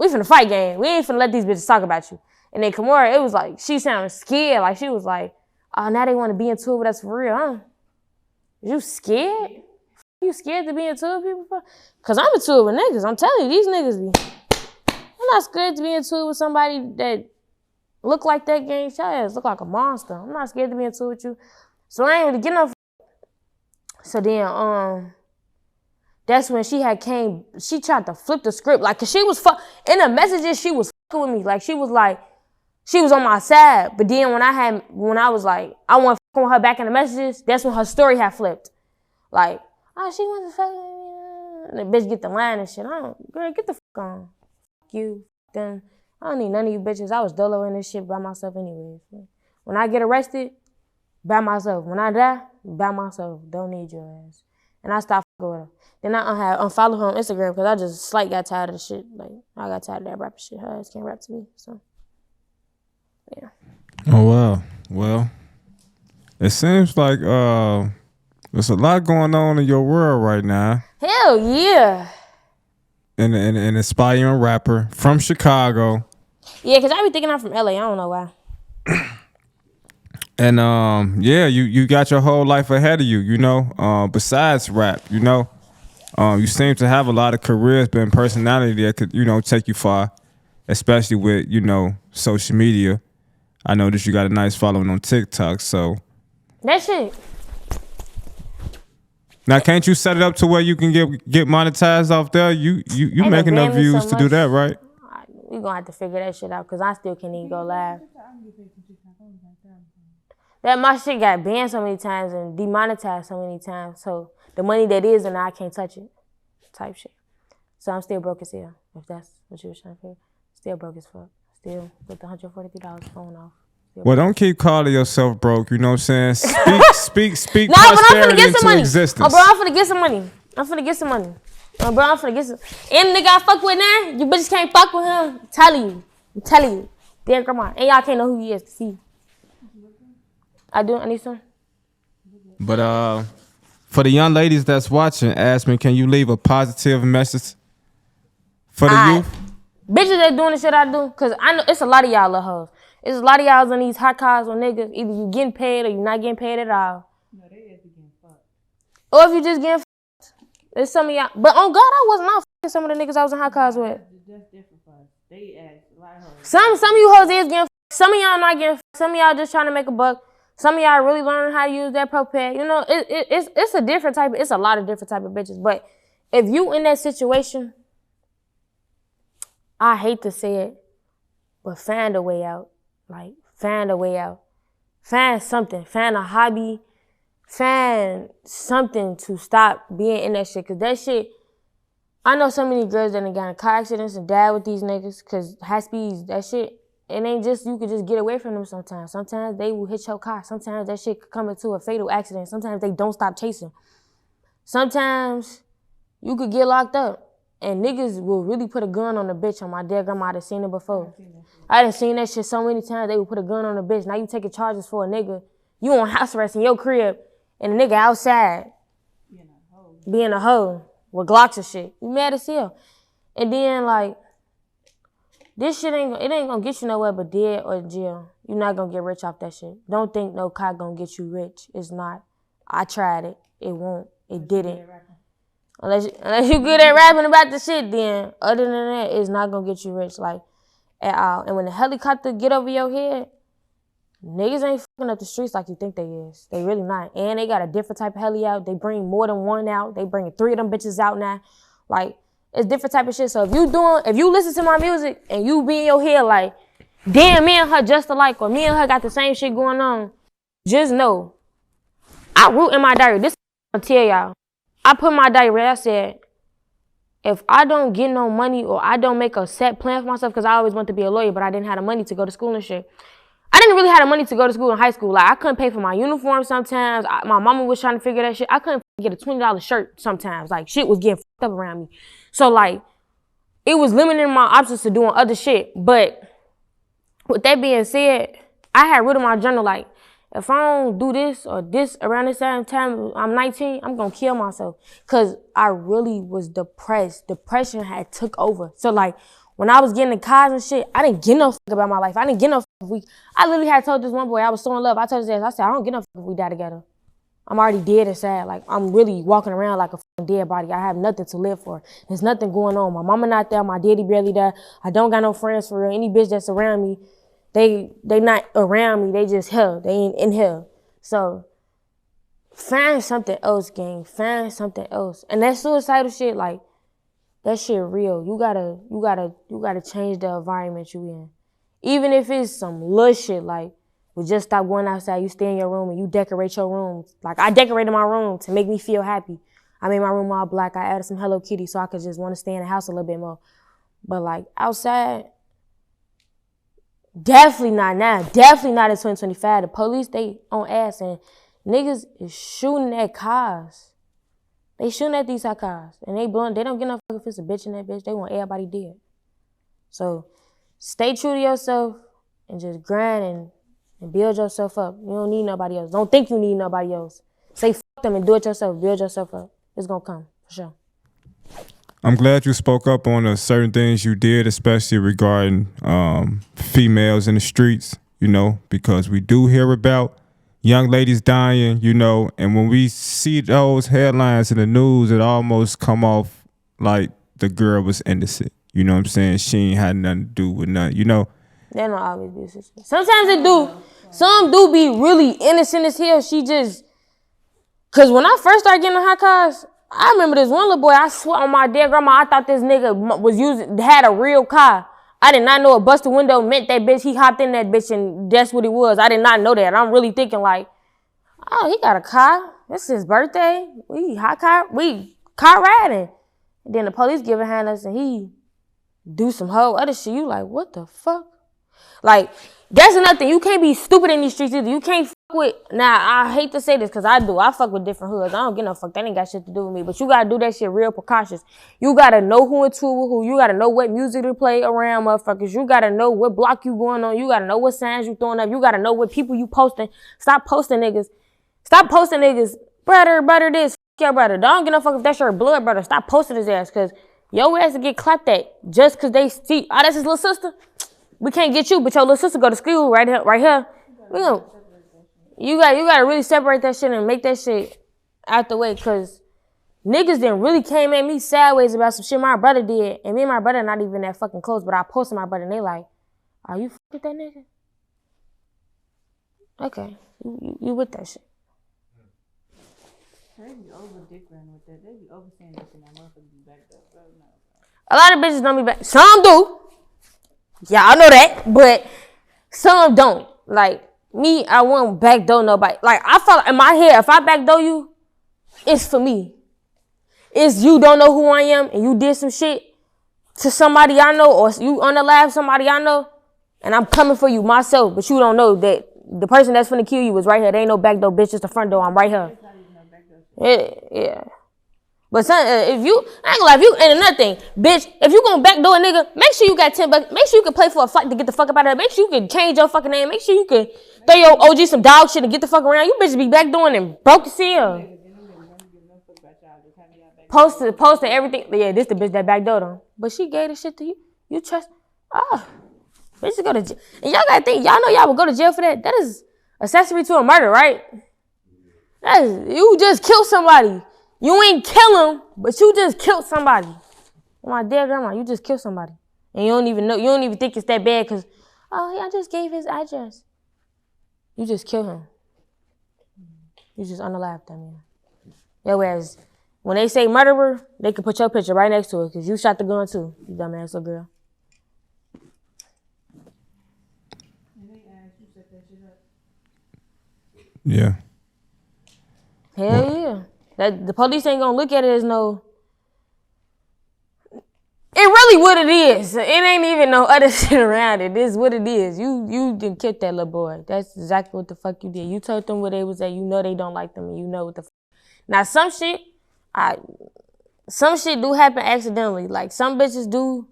finna fight game. We ain't finna let these bitches talk about you. And then Kamora, it was like, she sounded scared. Like, she was like, oh, now they want to be into it with us for real, huh? You scared? You you scared to be in tour with people for? Cause I'm in tour with niggas. I'm telling you, these niggas be. I'm not scared to be in tour with somebody that look like that gang child, look like a monster. I'm not scared to be in tour with you. So I ain't really get no. So then, that's when she tried to flip the script. Like, cause she was in the messages, she was fucking with me. Like, she was on my side. But then when I was like, I want to fuck with her back in the messages, that's when her story had flipped. Like, oh, she wants to fuck with me. And the bitch get the line and shit. Girl, get the fuck on. Fuck you. Then I don't need none of you bitches. I was dolo in this shit by myself anyways. When I get arrested, by myself. When I die, by myself. Don't need your ass. And I stopped fucking with her. Then I unfollowed her on Instagram because I just got tired of the shit. Like, I got tired of that rapping shit. Her ass can't rap to me. So, yeah. Oh, wow. Well, it seems like there's a lot going on in your world right now. Hell yeah. An aspiring rapper from Chicago. Yeah, because I be thinking I'm from LA. I don't know why. And yeah, you got your whole life ahead of you, you know, besides rap, you know. You seem to have a lot of careers, but personality that could, you know, take you far, especially with, you know, social media. I know that you got a nice following on TikTok, so. That shit. Now, can't you set it up to where you can get monetized off there? You make enough views to do that, right? We gonna have to figure that shit out because I still can't even go live. That my shit got banned so many times and demonetized so many times. So the money that is in there, I can't touch it. Type shit. So I'm still broke as hell. If that's what you were trying to figure. Still broke as fuck. Still with the $143 phone off. Well, don't keep calling yourself broke. You know what I'm saying? Speak no, but I'm prosperity finna get some into money. existence. Oh, bro, I'm finna get some money. Oh, bro, I'm finna get some. And the nigga I fuck with now, you bitches can't fuck with him. I'm telling you. Dear grandma. And y'all can't know who he is to see. I do. I need some. But for the young ladies that's watching, Aspen, can you leave a positive message for the youth? Bitches that doing the shit I do, cause I know it's a lot of y'all little hoes. It's a lot of y'all on these hot cars with niggas. Either you getting paid or you not getting paid at all. No, they is getting fucked. Or if you just getting fucked. There's some of y'all. But on God, I was not fucking some of the niggas I was in hot cars with. That's different for us. They ask a lot of hoes. Some of you hoes is getting fucked. Some of y'all not getting fucked. Some of y'all just trying to make a buck. Some of y'all really learning how to use that propel. You know, it's a different type. It's a lot of different type of bitches. But if you in that situation, I hate to say it, but find a way out. Like, find a way out. Find something. Find a hobby. Find something to stop being in that shit. Cause that shit, I know so many girls that done got in car accidents and died with these niggas. Cause high speeds, that shit, it ain't just, you could just get away from them sometimes. Sometimes they will hit your car. Sometimes that shit could come into a fatal accident. Sometimes they don't stop chasing. Sometimes you could get locked up. And niggas will really put a gun on the bitch. On my dead grandma, I done seen it before. I done seen that shit so many times. They would put a gun on the bitch. Now you taking charges for a nigga. You on house arrest in your crib. And the nigga outside. Being a hoe. With Glocks and shit. You mad as hell. And then, like, this shit ain't gonna get you nowhere but dead or jail. You're not gonna get rich off that shit. Don't think no car gonna get you rich. It's not. I tried it. It won't. It didn't. Unless you good at rapping about the shit, then other than that, it's not gonna get you rich, like, at all. And when the helicopter get over your head, niggas ain't fucking up the streets like you think they is. They really not. And they got a different type of heli out. They bring more than one out. They bringing 3 of them bitches out now. Like, it's different type of shit. So if you listen to my music and you be in your head like, damn, me and her just alike, or me and her got the same shit going on, just know, I wrote in my diary, this I'm gonna tell y'all. I put in my diary, I said, if I don't get no money or I don't make a set plan for myself, because I always wanted to be a lawyer, but I didn't have the money to go to school and shit. I didn't really have the money to go to school in high school. Like, I couldn't pay for my uniform sometimes. My mama was trying to figure that shit. I couldn't get a $20 shirt sometimes. Like, shit was getting fucked up around me. So, like, it was limiting my options to doing other shit. But with that being said, I had written in my journal, like, if I don't do this or this around this same time, I'm 19, I'm gonna kill myself. Cause I really was depressed. Depression had took over. So like, when I was getting in cars and shit, I didn't give no fuck about my life. I didn't give no fuck if I literally had told this one boy I was so in love. I told his ass, I said, I don't give no fuck if we die together. I'm already dead inside. Like, I'm really walking around like a fucking dead body. I have nothing to live for. There's nothing going on. My mama not there. My daddy barely there. I don't got no friends for real. Any bitch that's around me, they not around me. They just here. They ain't in here. So, find something else, gang. Find something else. And that suicidal shit, like, that shit real. You gotta change the environment you in. Even if it's some little shit, like, we just stop going outside, you stay in your room and you decorate your room. Like, I decorated my room to make me feel happy. I made my room all black. I added some Hello Kitty so I could just want to stay in the house a little bit more. But, like, outside, definitely not now. Definitely not in 2025. The police, they on ass and niggas is shooting at cars. They shooting at these cars. And they don't get no fuck if it's a bitch in that bitch. They want everybody dead. So, stay true to yourself and just grind and build yourself up. You don't need nobody else. Don't think you need nobody else. Say fuck them and do it yourself. Build yourself up. It's gonna come, for sure. I'm glad you spoke up on the certain things you did, especially regarding females in the streets, you know, because we do hear about young ladies dying, you know, and when we see those headlines in the news, it almost come off like the girl was innocent. You know what I'm saying? She ain't had nothing to do with nothing, you know? That don't always be a situation. Sometimes it do. Some do be really innocent as hell. She just... Because when I first started getting in hot cars, I remember this one little boy, I swear on my dead grandma, I thought this nigga had a real car. I did not know a busted window meant that bitch. He hopped in that bitch and that's what it was. I did not know that. I'm really thinking like, oh, he got a car. It's his birthday. We car riding. And then the police get behind us and he do some whole other shit. You like, what the fuck? Like, that's another thing. You can't be stupid in these streets either. You can't fuck with... Now, I hate to say this because I do. I fuck with different hoods. I don't give no fuck. That ain't got shit to do with me. But you got to do that shit real precautious. You got to know who in tour with who. You got to know what music to play around motherfuckers. You got to know what block you going on. You got to know what signs you throwing up. You got to know what people you posting. Stop posting niggas. Stop posting niggas. Brother this. Fuck your brother. Don't give no fuck if that's your blood brother. Stop posting his ass because your ass will get clapped at just because they see... Oh, that's his little sister? We can't get you, but your little sister go to school right here. You gotta really separate that shit and make that shit out the way, cause niggas then really came at me sideways about some shit my brother did, and me and my brother not even that fucking close, but I posted my brother and they like, are you with that nigga? Okay, you with that shit. They be over dick riding with that. They be overseeing this and that motherfucker be backed up. A lot of bitches don't be back. Some do. Yeah, I know that, but some don't. Like, me, I won't backdoor nobody. Like, I feel in my head, if I backdoor you, it's for me. It's you don't know who I am and you did some shit to somebody I know or you unalive somebody I know and I'm coming for you myself, but you don't know that the person that's finna kill you is right here. There ain't no backdoor, bitch. It's the front door. I'm right here. Yeah. But son, if you, I ain't gonna lie, if you, and another thing, bitch, if you gonna backdoor a nigga, make sure you got $10. Make sure you can play for a flight to get the fuck up out of there. Make sure you can change your fucking name. Make sure you can throw your OG some dog shit and get the fuck around. You bitches be backdooring and broke as hell. Posted everything. Yeah, this the bitch that backdoored them. But she gave the shit to you. You trust, bitches go to jail. And y'all gotta think, y'all know y'all would go to jail for that. That is accessory to a murder, right? That is, you just killed somebody. You ain't kill him, but you just killed somebody. My dear grandma, you just killed somebody. And you don't even know, you don't even think it's that bad because, I just gave his address. You just killed him. You just unalived that man. Yeah, whereas when they say murderer, they can put your picture right next to it because you shot the gun too, you dumbass little girl. Yeah. Hell yeah. The police ain't gonna look at it as no. It really what it is. It ain't even no other shit around it. This is what it is. You didn't kill that little boy. That's exactly what the fuck you did. You told them where they was at. You know they don't like them, and you know what the. Now some shit do happen accidentally. Like some bitches do,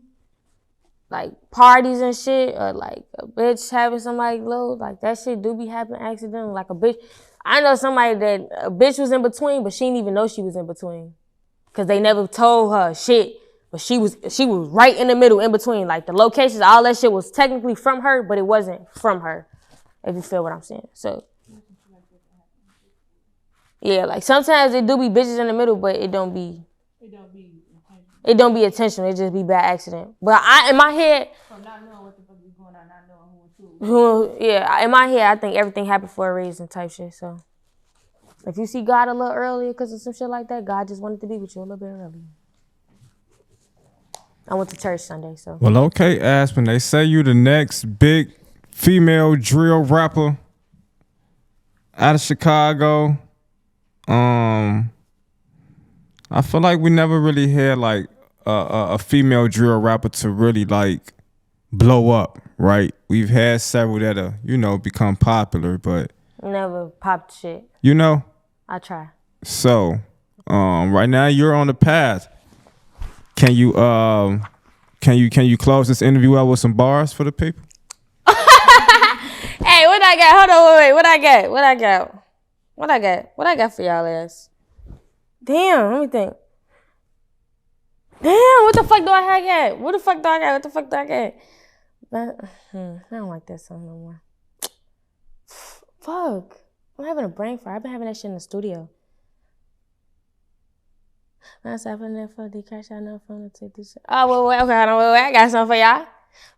like parties and shit, or like a bitch having somebody low. Like that shit do be happening accidentally. Like a bitch. I know somebody that a bitch was in between, but she didn't even know she was in between. Cause they never told her shit. But she was right in the middle, in between. Like the locations, all that shit was technically from her, but it wasn't from her. If you feel what I'm saying. So Yeah, like sometimes it do be bitches in the middle, but it don't be intentional. It just be bad accident. But in my head, From not knowing what the fuck is going on, not knowing who and yeah, in my head, I think everything happened for a reason type shit. So if you see God a little earlier because of some shit like that, God just wanted to be with you a little bit earlier. I went to church Sunday, so. Well, okay, Aspen. They say you the next big female drill rapper out of Chicago. I feel like we never really had like a female drill rapper to really like blow up, right? We've had several that are, become popular, but Never popped shit. I try. So, right now you're on the path. Can you close this interview out with some bars for the people? Hey, what I got? Hold on, wait. What I got for y'all ass? Damn, let me think. Damn, what the fuck do I have at? What the fuck do I got? I don't like that song no more. Fuck. I'm having a brain fart. I've been having that shit in the studio. Bounce out put a nigga 4D crash out no phone to take this shit. Oh, wait, okay, hold on, wait. I got something for y'all.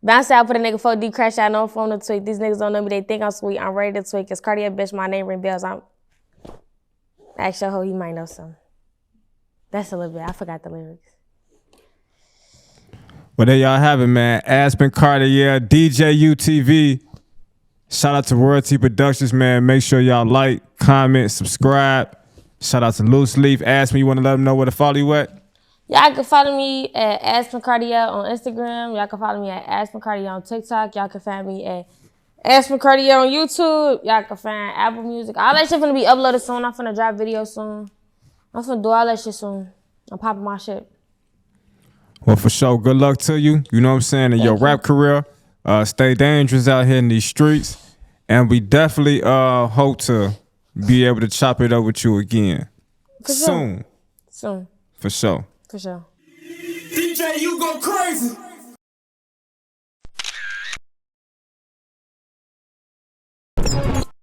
Bounce out put a nigga 4D crash out no phone to tweak. These niggas don't know me, they think I'm sweet. I'm ready to tweak. It's Cartier, bitch, my name ring bells. Ask your hoe, he might know something. That's a little bit. I forgot the lyrics. Well, there y'all have it, man. Aspen Kartier, DJ UTV. Shout out to Royalty Productions, man. Make sure y'all like, comment, subscribe. Shout out to Loose Leaf. Aspen, you want to let them know where to follow you at? Y'all can follow me at Aspen Kartier on Instagram. Y'all can follow me at Aspen Kartier on TikTok. Y'all can find me at Aspen Kartier on YouTube. Y'all can find Apple Music. All that shit finna be uploaded soon. I'm finna drop videos soon. I'm finna do all that shit soon. I'm popping my shit. Well, for sure. Good luck to you. You know what I'm saying? In your rap career. Stay dangerous out here in these streets. And we definitely hope to be able to chop it up with you again. Soon. For sure. For sure. DJ, you go crazy.